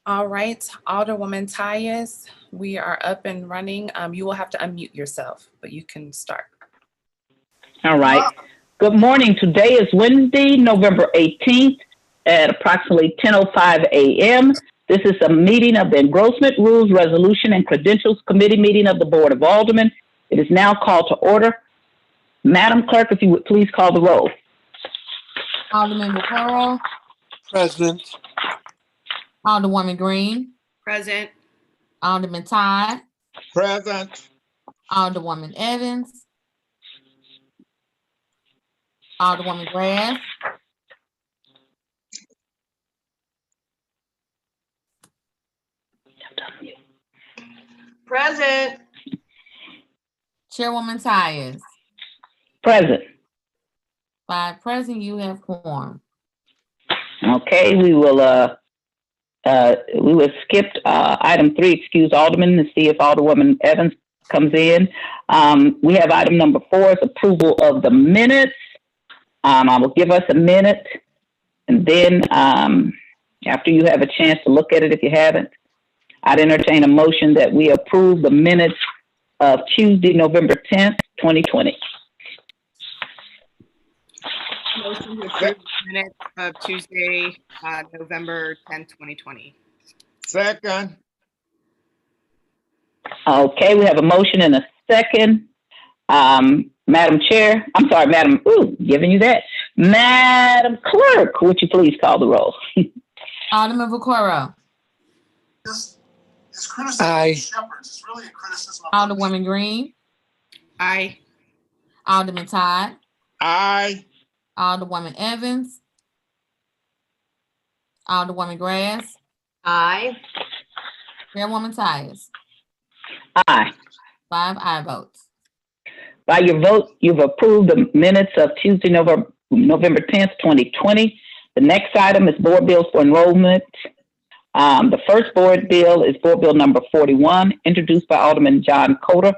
All right, Alderwoman Tyus, we are up and running. You will have to unmute yourself, but you can start. All right. Good morning. Today is Wednesday, November 18th at approximately 10:05 a.m. This is a meeting of the Engrossment, Rules, Resolution, and Credentials Committee meeting of the Board of Aldermen. It is now called to order. Madam Clerk, if you would please call the roll. Alderman Vaccaro. Present. Alderwoman Green. Present. Alderman Todd. Present. Alderwoman Evans. Alderwoman Grass. Present. Chairwoman Tyus. Present. 5 present, you have quorum. Okay, we will skip item 3, excuse Alderman, to see if Alderwoman Evans comes in. We have item number 4 is approval of the minutes. I will give us a minute, and then after you have a chance to look at it, if you haven't, I'd entertain a motion that we approve the minutes of Tuesday, November 10th, 2020. Motion to approve the minutes of Tuesday, November 10th, 2020. Second. Okay, we have a motion and a second. Madam Chair, I'm sorry, giving you that. Madam Clerk, would you please call the roll? Alderman Vaccaro. His criticism of shepherds is really a criticism of Alderwoman Green. Aye. Alderman Todd. Aye. Alderwoman Evans. Alderwoman Grass. Aye. Chairwoman Tyus. Aye. 5 aye votes. By your vote, you've approved the minutes of Tuesday, November 10th, 2020. The next item is board bills for enrollment. The first board bill is board bill number 41, introduced by Alderman John Coder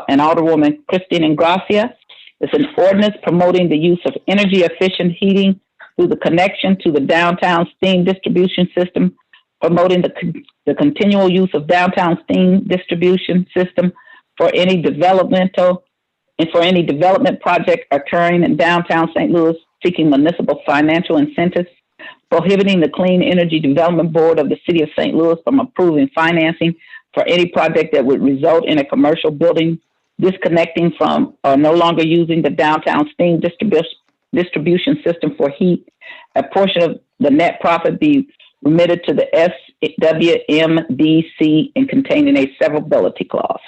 and Alderwoman Christine Engrossment. It's an ordinance promoting the use of energy efficient heating through the connection to the downtown steam distribution system, promoting the continual use of downtown steam distribution system for any development project occurring in downtown St. Louis, seeking municipal financial incentives, prohibiting the Clean Energy Development Board of the City of St. Louis from approving financing for any project that would result in a commercial building disconnecting from or no longer using the downtown steam distribution system for heat. A portion of the net profit be remitted to the SWMDC and containing a severability clause.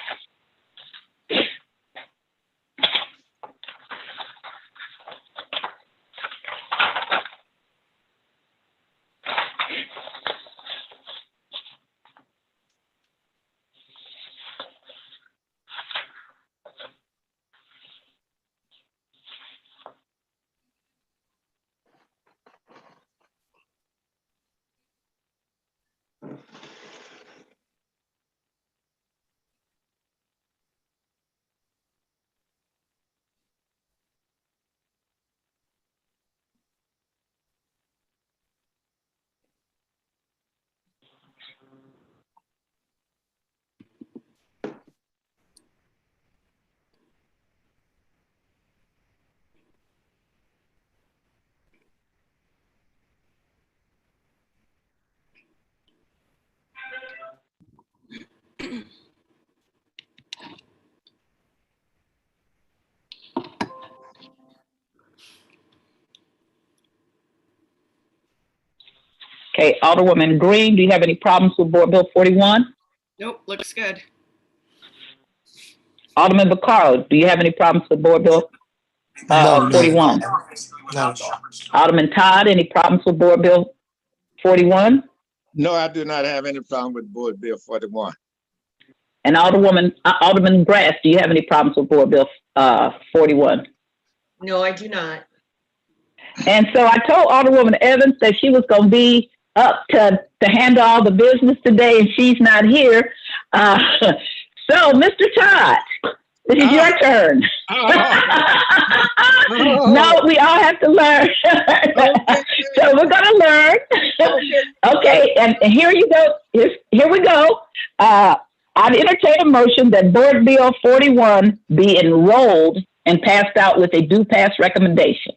Okay, Alderwoman Green, do you have any problems with Board Bill 41? Nope, looks good. Alderman Vaccaro, do you have any problems with Board Bill 41? No. Alderman Todd, any problems with Board Bill 41? No, I do not have any problem with Board Bill 41. And Alderman Grass, do you have any problems with Board Bill 41? No, I do not. And so I told Alderwoman Evans that she was going to be up to handle all the business today, and she's not here. So, Mr. Todd, this is your turn. No, we all have to learn. So we're going to learn. Okay, and here you go. Here we go. I'd entertain a motion that Board Bill 41 be enrolled and passed out with a due pass recommendation.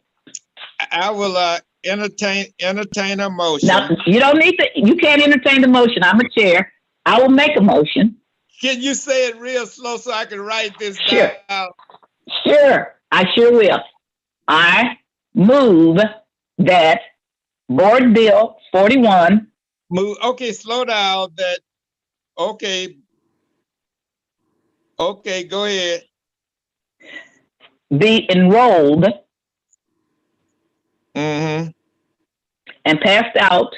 I will entertain a motion. Now, you don't need to, you can't entertain the motion. I'm a chair. I will make a motion. Can you say it real slow so I can write this Sure. down? Sure, I sure will. I move that Board Bill 41 Okay, slow down. Okay, go ahead. be enrolled Mm-hmm. and passed out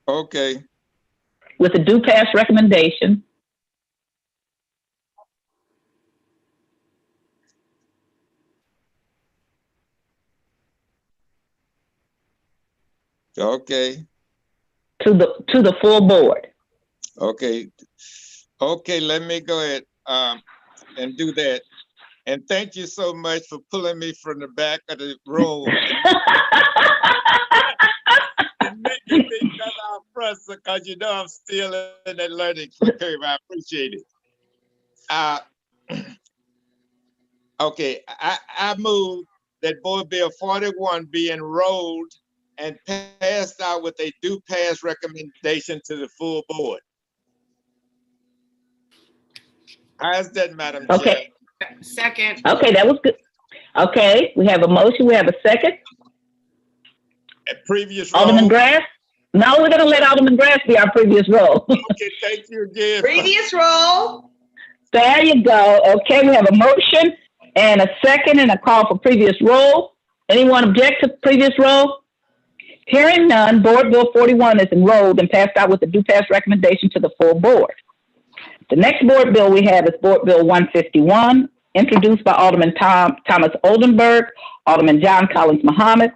Okay. with a due pass recommendation Okay. to the full board. Okay. Okay, let me go ahead and do that. And thank you so much for pulling me from the back of the room and making me come out front, because you know I'm still in that learning curve. I appreciate it. Okay, I move that Board Bill 41 be enrolled and passed out with a due pass recommendation to the full board. How's that, Madam Chair? Okay. Second. Okay, that was good. Okay, we have a motion. We have a second. A previous Alderman role. Grass? No, we're going to let Alderman Grass be our previous role. Okay, thank you again. Previous roll. There you go. Okay, we have a motion and a second and a call for previous role. Anyone object to previous role? Hearing none, Board Bill 41 is enrolled and passed out with a due pass recommendation to the full board. The next board bill we have is Board Bill 151, introduced by Alderman Thomas Oldenburg, Alderman John Collins Muhammad,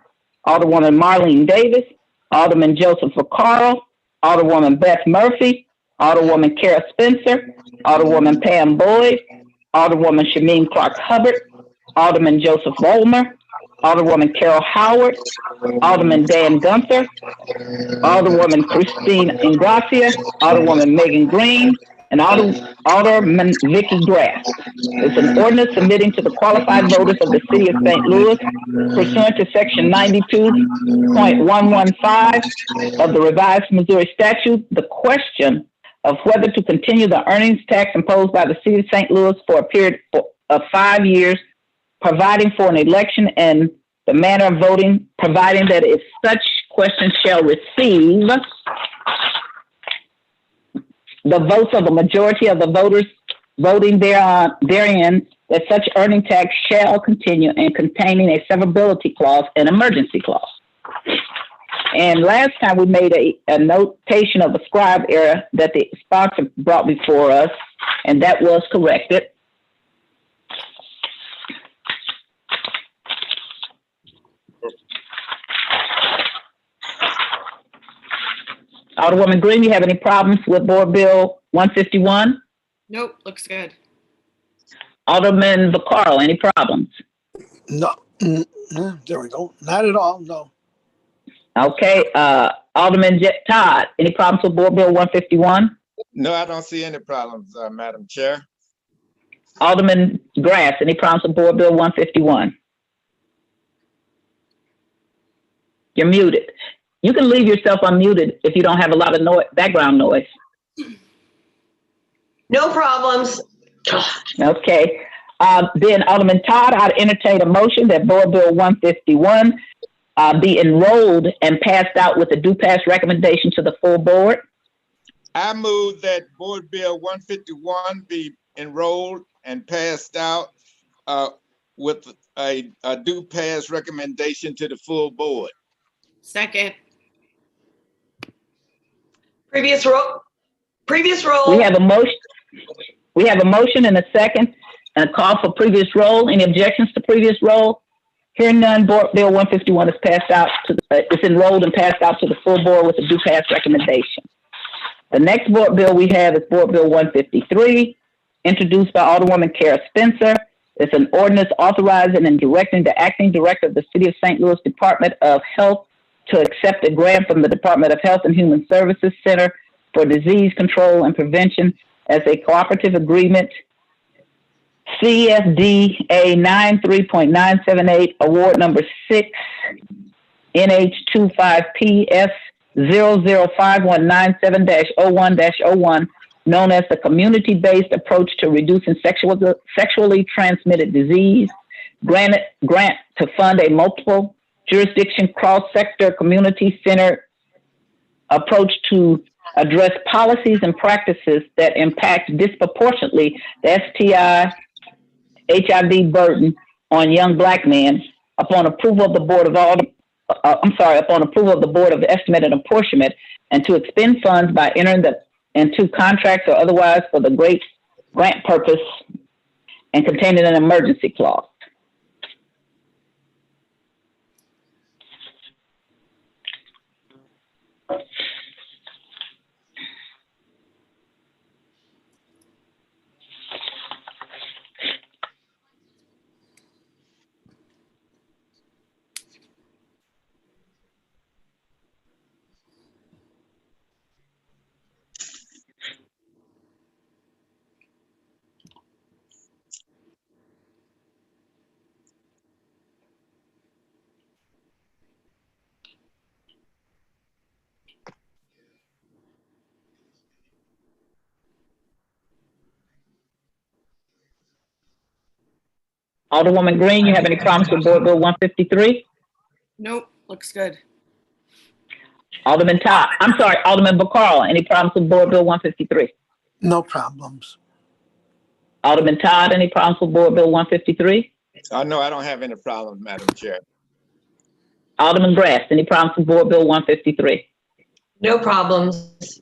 Alderwoman Marlene Davis, Alderman Joseph Vaccaro, Alderwoman Beth Murphy, Alderwoman Kara Spencer, Alderwoman Pam Boyd, Alderwoman Shameen Clark Hubbard, Alderman Joseph Vollmer, Alderwoman Carol Howard, Alderman Dan Gunther, Alderwoman Christine Ingracia, Alderwoman Megan Green, and Alderman Vicky Grass. It's an ordinance submitting to the qualified voters of the city of St. Louis pursuant to section 92.115 of the revised Missouri statute, the question of whether to continue the earnings tax imposed by the city of St. Louis for a period of 5 years, providing for an election and the manner of voting, providing that if such question shall receive the votes of the majority of the voters voting therein, that such earning tax shall continue, and containing a severability clause and emergency clause. And last time we made a notation of a scribe error that the sponsor brought before us, and that was corrected. Alderwoman Green, you have any problems with Board Bill 151? Nope, looks good. Alderman Vaccaro, any problems? No, there we go. Not at all, no. Okay, Alderman Todd, any problems with Board Bill 151? No, I don't see any problems, Madam Chair. Alderman Grass, any problems with Board Bill 151? You're muted. You can leave yourself unmuted if you don't have a lot of background noise. No problems. Okay. Then Alderman Todd, I'd entertain a motion that Board Bill 151 be enrolled and passed out with a due pass recommendation to the full board. I move that Board Bill 151 be enrolled and passed out with a due pass recommendation to the full board. Second. Previous roll. Previous roll. We have a motion. We have a motion and a second and a call for previous roll. Any objections to previous roll? Hearing none, Board Bill 151 is passed out it's enrolled and passed out to the full board with a due pass recommendation. The next board bill we have is Board Bill 153, introduced by Alderwoman Kara Spencer, It's an ordinance authorizing and directing the acting director of the City of St. Louis Department of Health to accept a grant from the Department of Health and Human Services Center for Disease Control and Prevention as a cooperative agreement, CFDA 93.978, award number 6, NH25PS 005197-01-01, known as the Community-Based Approach to Reducing Sexually Transmitted Disease, grant to fund a multiple jurisdiction cross-sector community-centered approach to address policies and practices that impact disproportionately the STI HIV burden on young Black men upon approval of the Board of Estimate and Apportionment, and to expend funds by entering into contracts or otherwise for the grant purpose and containing an emergency clause. Alderwoman Green, you have any problems with Board Bill 153? Nope, looks good. Alderman Bacall, any problems with Board Bill 153? No problems. Alderman Todd, any problems with Board Bill 153? No, I don't have any problems, Madam Chair. Alderman Grass, any problems with Board Bill 153? No problems.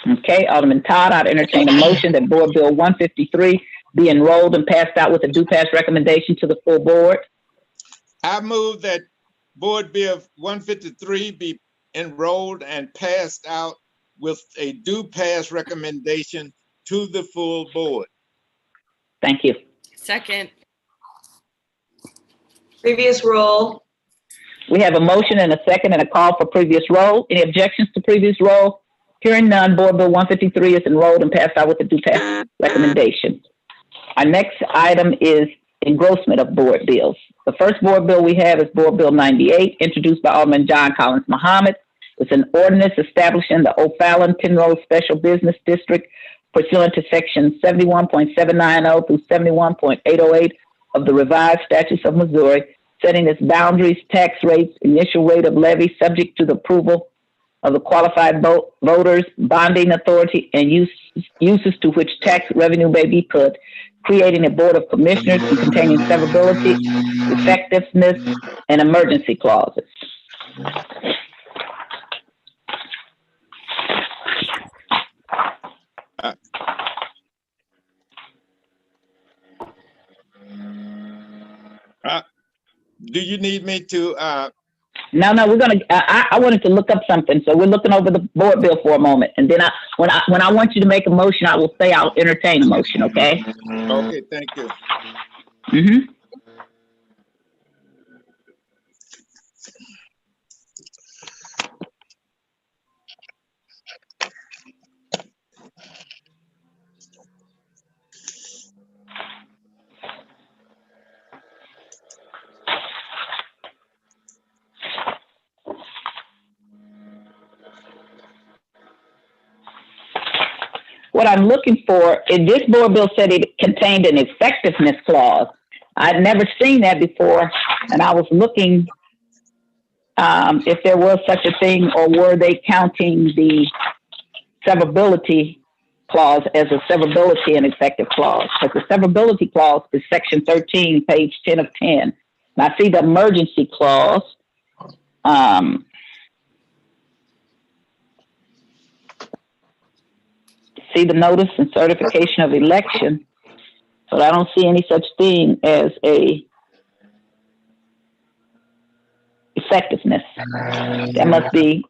Okay, Alderman Todd, I'd entertain a motion that Board Bill 153 be enrolled and passed out with a due pass recommendation to the full board. I move that Board Bill 153 be enrolled and passed out with a due pass recommendation to the full board. Thank you. Second. Previous roll. We have a motion and a second and a call for previous roll. Any objections to previous roll? Hearing none, Board Bill 153 is enrolled and passed out with a due pass recommendation. Our next item is engrossment of board bills. The first board bill we have is Board Bill 98, introduced by Alderman John Collins Muhammad. It's an ordinance establishing the O'Fallon Penrose Special Business District pursuant to Section 71.790 through 71.808 of the revised statutes of Missouri, setting its boundaries, tax rates, initial rate of levy subject to the approval of the qualified voters, bonding authority, and uses to which tax revenue may be put, creating a board of commissioners and containing severability, effectiveness, and emergency clauses. Do you need me to? No, we're gonna. I wanted to look up something, so we're looking over the board bill for a moment, and then when I want you to make a motion, I will say I'll entertain a motion. Okay. Okay. Thank you. Mm-hmm. What I'm looking for, in this board bill said it contained an effectiveness clause. I'd never seen that before, and I was looking if there was such a thing, or were they counting the severability clause as a severability and effective clause? Because the severability clause is Section 13, page 10 of 10. And I see the emergency clause. See the notice and certification of election, but I don't see any such thing as a effectiveness. That must be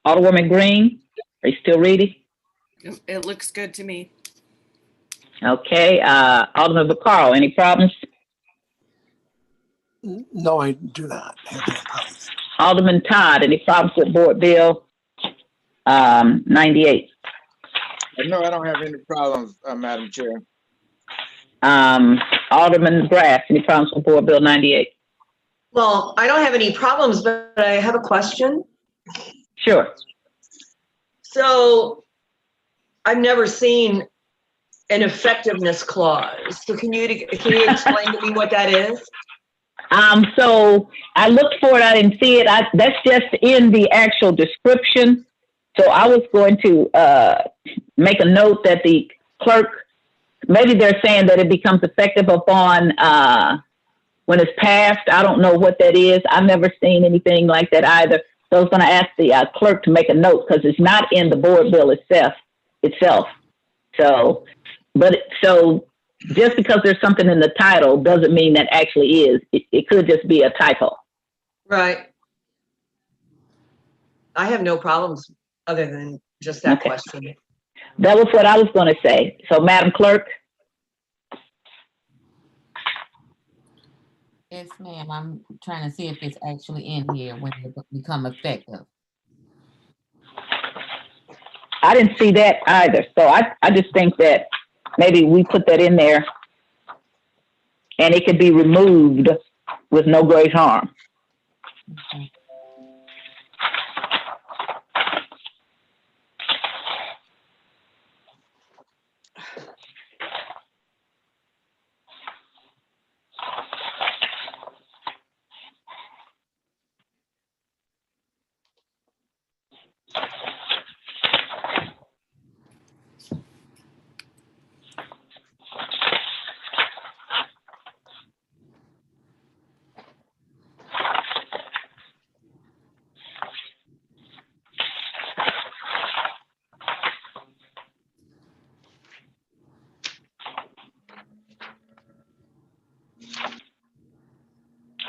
Alderwoman Green, are you still reading? It looks good to me. Okay, Alderman Vaccaro, any problems? No, I do not have any problems. Alderman Todd, any problems with Board Bill 98? No, I don't have any problems, Madam Chair. Alderman Grass, any problems with Board Bill 98? Well, I don't have any problems, but I have a question. Sure. So I've never seen an effectiveness clause. So can you explain to me what that is? So I looked for it, I didn't see it. That's just in the actual description. So I was going to make a note that the clerk, maybe they're saying that it becomes effective upon when it's passed. I don't know what that is. I've never seen anything like that either. So I was going to ask the clerk to make a note because it's not in the board bill itself. So just because there's something in the title doesn't mean that actually is. It could just be a typo. Right. I have no problems other than just that Okay. question. That was what I was going to say. So, Madam Clerk? Yes, ma'am. I'm trying to see if it's actually in here when it become effective. I didn't see that either. So I just think that maybe we put that in there and it could be removed with no great harm. Okay.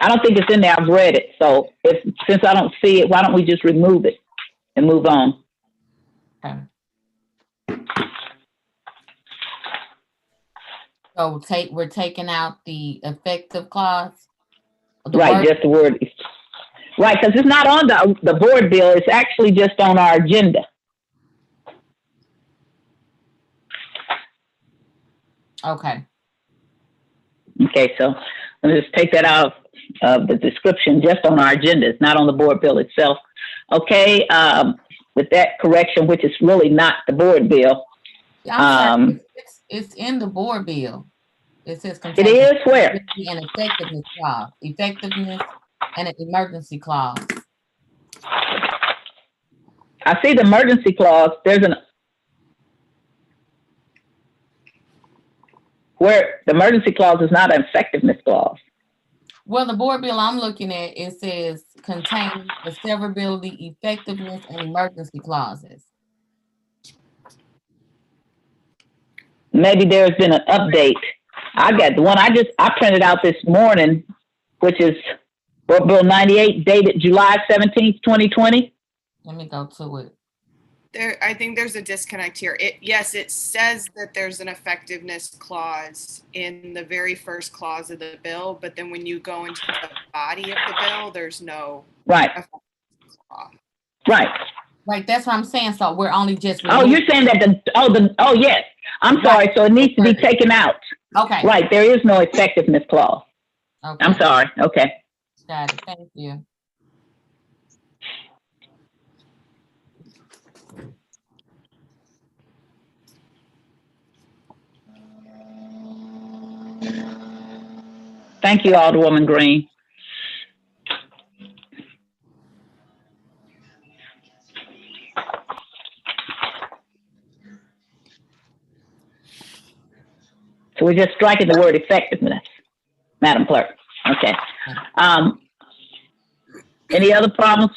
I don't think it's in there. I've read it. So since I don't see it, why don't we just remove it and move on? Okay. So we're taking out the effective clause? Right, just the word. Right, because it's not on the board bill. It's actually just on our agenda. Okay. Okay, so let's just take that out of the description, just on our agenda. It's not on the board bill itself. Okay, with that correction, which is really not the board bill. I'm sorry, it's in the board bill. It says It is where? an effectiveness clause, effectiveness and an emergency clause. I see the emergency clause. Where the emergency clause is not an effectiveness clause. Well, the board bill I'm looking at, it says contain the severability, effectiveness, and emergency clauses. Maybe there's been an update. I got the one I printed out this morning, which is Board Bill 98, dated July 17th, 2020. Let me go to it. I think there's a disconnect here. Yes, it says that there's an effectiveness clause in the very first clause of the bill, but then when you go into the body of the bill, there's no Right. effectiveness clause. Right. Right, that's what I'm saying. So we're only just. Oh, you're saying that oh, yes. I'm sorry. So it needs to be taken out. Okay. Right. There is no effectiveness clause. Okay. I'm sorry. Okay. Got it. Thank you. Thank you, Alderwoman Green. So we're just striking the word effectiveness, Madam Clerk. Okay. Any other problems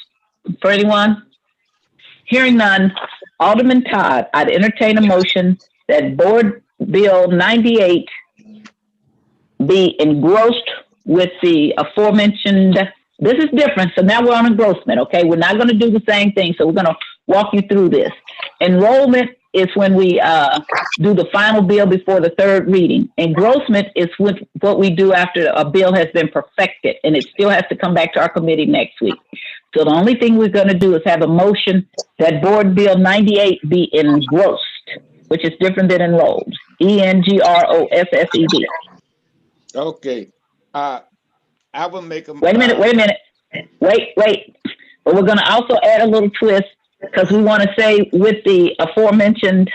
for anyone? Hearing none, Alderman Todd, I'd entertain a motion that Board Bill 98 be engrossed with the aforementioned this is different. So now we're on engrossment, okay? We're not going to do the same thing. So we're going to walk you through this. Enrollment is when we do the final bill before the third reading. Engrossment is what we do after a bill has been perfected, and it still has to come back to our committee next week. So the only thing we're going to do is have a motion that Board Bill 98 be engrossed, which is different than enrolled. ENGROSSED. Okay. I will make a. Wait a minute. Wait. But we're going to also add a little twist because we want to say with the aforementioned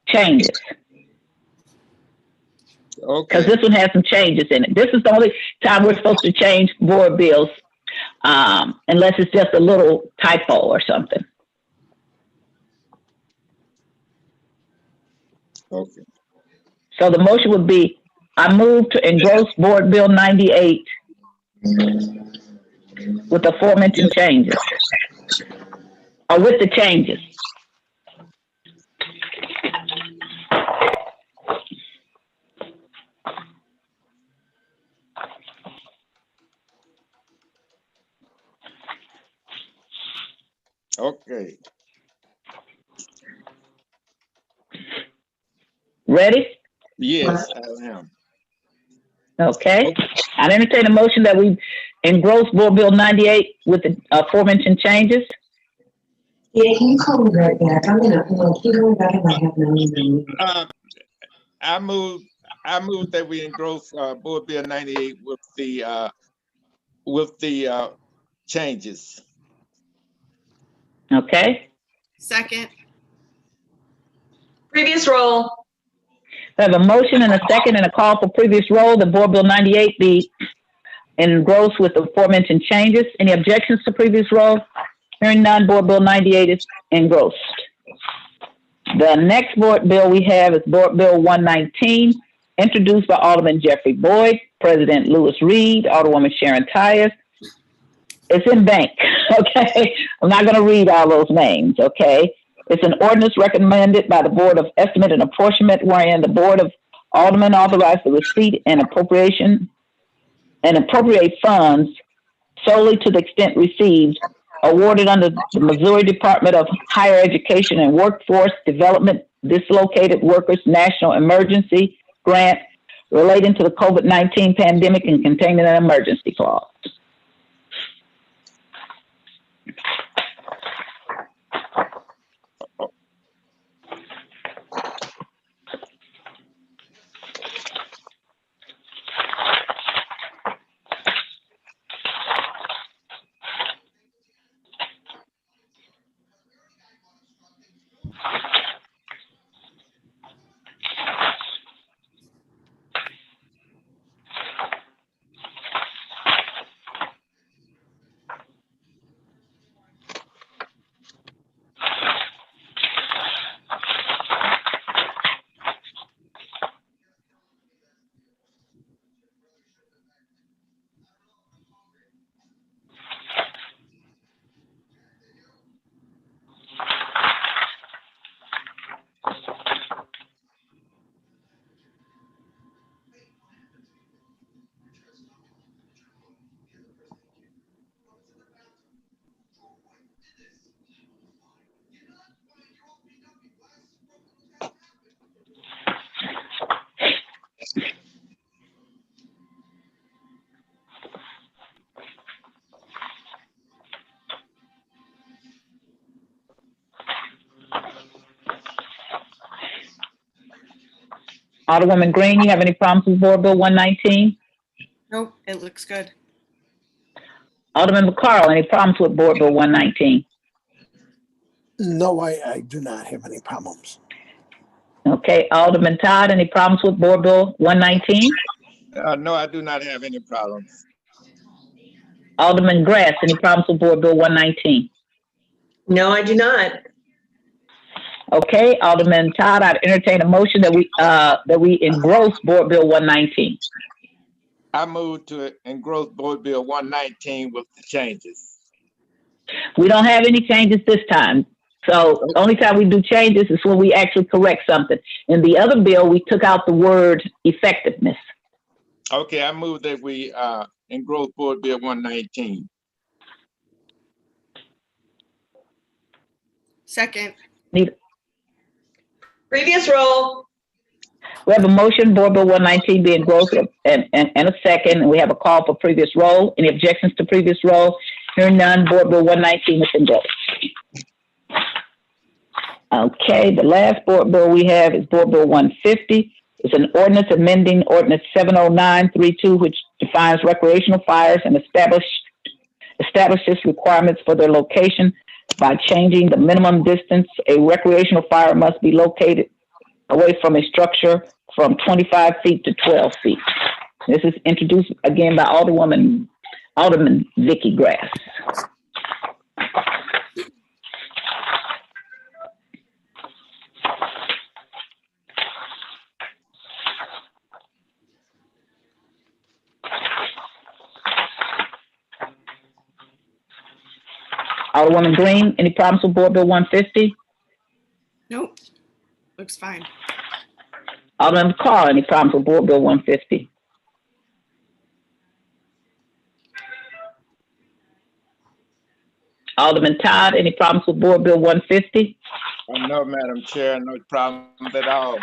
changes. Okay. Because this one has some changes in it. This is the only time we're supposed to change board bills, unless it's just a little typo or something. Okay. So the motion would be, I move to engross Board Bill 98 with the aforementioned changes, or with the changes. Okay. Ready? Yes, I am. Okay. I entertain a motion that we engross Board Bill 98 with the aforementioned changes. Yeah, can you call me right back? I'm gonna keep going back and I have no meeting. I move that we engross Board Bill 98 with the changes. Okay. Second. Previous roll. We have a motion and a second and a call for previous roll that Board Bill 98 be engrossed with the aforementioned changes. Any objections to previous roll? Hearing none, Board Bill 98 is engrossed. The next board bill we have is Board Bill 119, introduced by Alderman Jeffrey Boyd, President Lewis Reed, Alderwoman Sharon Tyus. It's in bank, okay? I'm not going to read all those names, okay? It's an ordinance recommended by the Board of Estimate and Apportionment, wherein the Board of Aldermen authorize the receipt and appropriate funds solely to the extent received, awarded under the Missouri Department of Higher Education and Workforce Development Dislocated Workers National Emergency Grant relating to the COVID-19 pandemic and containing an emergency clause. Alderwoman Green, you have any problems with Board Bill 119? Nope, it looks good. Alderman McCarl, any problems with Board Bill 119? No, I do not have any problems. Okay, Alderman Todd, any problems with Board Bill 119? No, I do not have any problems. Alderman Grass, any problems with Board Bill 119? No, I do not. Okay, Alderman Todd, I'd entertain a motion that we engross Board Bill 119. I move to engross Board Bill 119 with the changes. We don't have any changes this time. So the only time we do changes is when we actually correct something. In the other bill, we took out the word effectiveness. Okay, I move that we engross Board Bill 119. Second. Previous roll. We have a motion, Board Bill 119 being engrossed, and a second, and we have a call for previous roll. Any objections to previous roll? Hearing none, Board Bill 119 is engrossed. Okay, the last Board Bill we have is Board Bill 150. It's an ordinance amending Ordinance 70932, which defines recreational fires and establishes requirements for their location by changing the minimum distance a recreational fire must be located away from a structure from 25 feet to 12 feet. This is introduced again by Alderman Vicky Grass. Alderwoman Green, any problems with Board Bill 150? Nope. Looks fine. Alderman Carr, any problems with Board Bill 150? Alderman Todd, any problems with Board Bill 150? No, Madam Chair, no problem at all.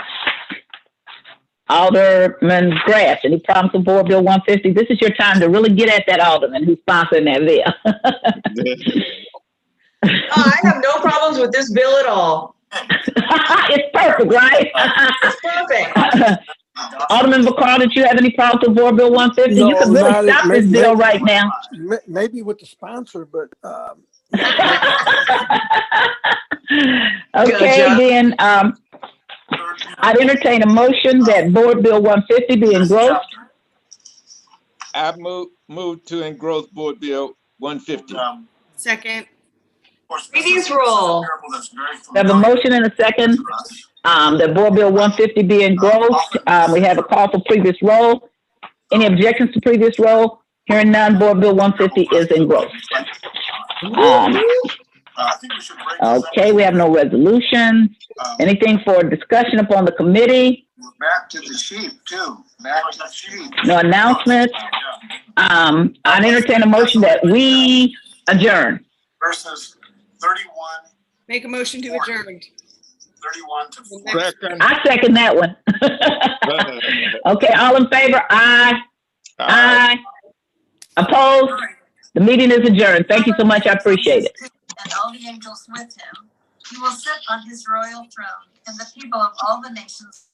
Alderman Grass, any problems with Board Bill 150? This is your time to really get at that alderman who's sponsoring that bill. I have no problems with this bill at all. It's perfect, right? It's perfect. Alderman McCall, did you have any problems with Board Bill 150? No, You could really stop this bill right now. Maybe with the sponsor, but okay, then I'd entertain a motion that Board Bill 150 be engrossed. I move to engross Board Bill 150. Second. Previous roll. We have a motion and a second that Board Bill 150 be engrossed. We have a call for previous roll. Any objections to previous roll? Hearing none, Board Bill 150 is engrossed. Okay, we have no resolution. Anything for discussion upon the committee? Back to the sheet, too. Back to the sheet. No announcements. I'd entertain a motion that we adjourn. Versus 31. Make a motion to adjourn. 31 to 4. I second that one. Okay, all in favor? Aye. Aye. Opposed? The meeting is adjourned. Thank you so much. I appreciate it. And all the angels with him. He will sit on his royal throne, and the people of all the nations